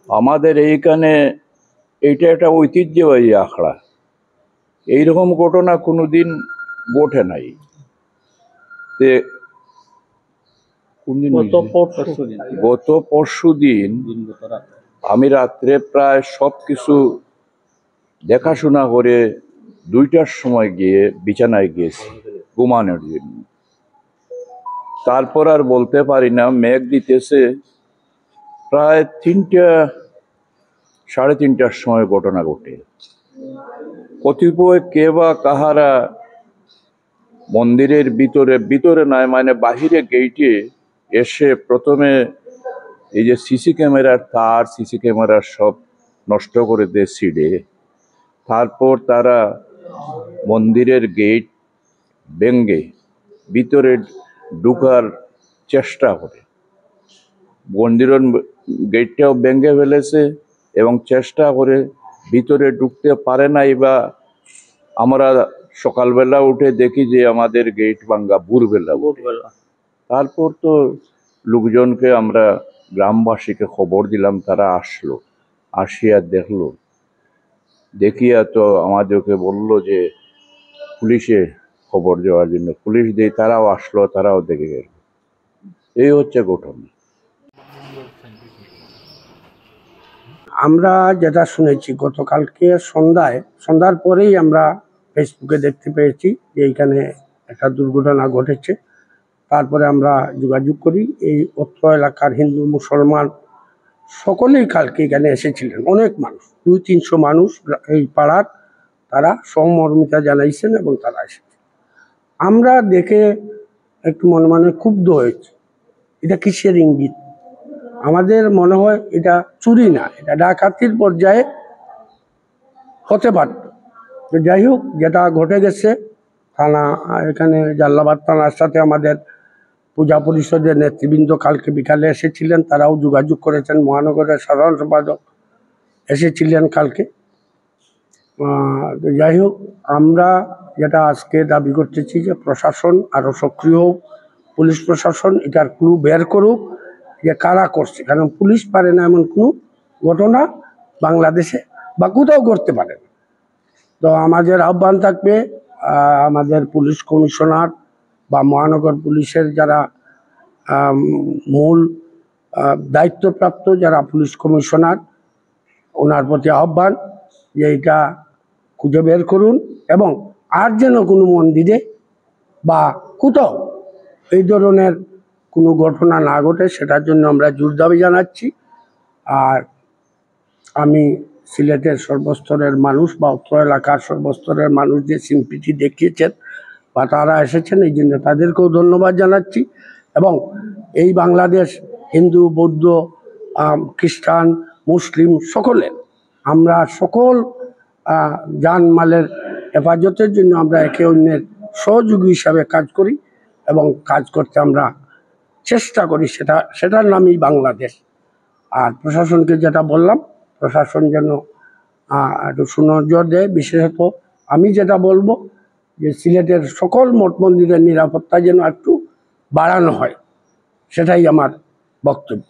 আমাদের এইখানে এইটা একটা ঐতিহ্যবাহী আখড়া। এইরকম ঘটনা কোনোদিন ঘটে নাই। গত পরশু দিন আমি রাত্রে প্রায় সবকিছু দেখাশোনা করে 2টার সময় গিয়ে বিছানায় গিয়েছি ঘুমানোর জন্য। তারপর আর বলতে পারি না, মেঘ দিতেছে। প্রায় 3টা সাড়ে 3টার সময় ঘটনা ঘটে। কতিপয় কে বা কাহারা মন্দিরের ভিতরে নয়, মানে বাহিরে গেইটে এসে প্রথমে এই যে সিসি ক্যামেরার তার, সিসি ক্যামেরার সব নষ্ট করে দেয় ছিঁড়ে। তারপর তারা মন্দিরের গেট ভেঙে ভিতরে ঢুকার চেষ্টা করে। মন্দিরের গেটটাও ভেঙে ফেলেছে এবং চেষ্টা করে ভিতরে ঢুকতে পারে নাই। বা আমরা সকালবেলা উঠে দেখি যে আমাদের গেট ভাঙ্গা ভোরবেলা। তারপর তো লোকজনকে, আমরা গ্রামবাসীকে খবর দিলাম, তারা আসলো, আসিয়া দেখলো। দেখিয়া তো আমাদেরকে বলল যে পুলিশে খবর দেওয়ার জন্য। পুলিশ দিয়ে তারাও আসলো, তারাও দেখে গেল। এই হচ্ছে ঘটনা। আমরা যেটা শুনেছি গতকালকে সন্ধ্যার পরেই আমরা ফেসবুকে দেখতে পেয়েছি যে এইখানে একটা দুর্ঘটনা ঘটেছে। তারপরে আমরা যোগাযোগ করি। এই অত্র এলাকার হিন্দু মুসলমান সকলেই কালকে এখানে এসেছিলেন। অনেক মানুষ, 200-300 মানুষ এই পাড়ার, তারা সহমর্মিতা জানাইছেন এবং তারা এসেছে। আমরা দেখে একটু মনে ক্ষুব্ধ হয়েছি। এটা কিসের ইঙ্গিত? আমাদের মনে হয় এটা চুরি না, এটা ডাকাতির পর্যায়ে হতে পারত। তো যাই হোক, যেটা ঘটে গেছে, থানা এখানে জাল্লাবাদ থানার সাথে আমাদের পূজা পরিষদের নেতৃবৃন্দ কালকে বিকালে এসেছিলেন, তারাও যোগাযোগ করেছেন। মহানগরের সাধারণ সম্পাদক এসেছিলেন কালকে। তো যাই হোক, আমরা যেটা আজকে দাবি করতেছি যে প্রশাসন আরও সক্রিয় হোক, পুলিশ প্রশাসন এটার ক্লু বের করুক যে কারা করছে। কারণ পুলিশ পারে না এমন কোনো ঘটনা বাংলাদেশে বা কোথাও করতে পারে না। তো আমাদের আহ্বান থাকবে, আমাদের পুলিশ কমিশনার বা মহানগর পুলিশের যারা মূল দায়িত্বপ্রাপ্ত যারা পুলিশ কমিশনার, ওনার প্রতি আহ্বান যে এটা খুঁজে বের করুন এবং আর যেন কোনো মন্দিরে বা কোথাও এই ধরনের কোনো ঘটনা না ঘটে, সেটার জন্য আমরা জোর দাবি জানাচ্ছি। আর আমি সিলেটের সর্বস্তরের মানুষ বা অত্র এলাকার সর্বস্তরের মানুষ যে সিম্পিটি দেখিয়েছেন বা তারা এসেছেন, এই জন্য তাদেরকেও ধন্যবাদ জানাচ্ছি। এবং এই বাংলাদেশ হিন্দু, বৌদ্ধ, খ্রিস্টান, মুসলিম সকলের, আমরা সকল জানমালের হেফাজতের জন্য আমরা একে অন্যের সহযোগী হিসাবে কাজ করি এবং কাজ করতে আমরা চেষ্টা করি। সেটার নামই বাংলাদেশ। আর প্রশাসনকে যেটা বললাম, প্রশাসন যেন একটু সুনজর দেয়। বিশেষত আমি যেটা বলবো যে সিলেটের সকল মঠ মন্দিরের নিরাপত্তা যেন একটু বাড়ানো হয়, সেটাই আমার বক্তব্য।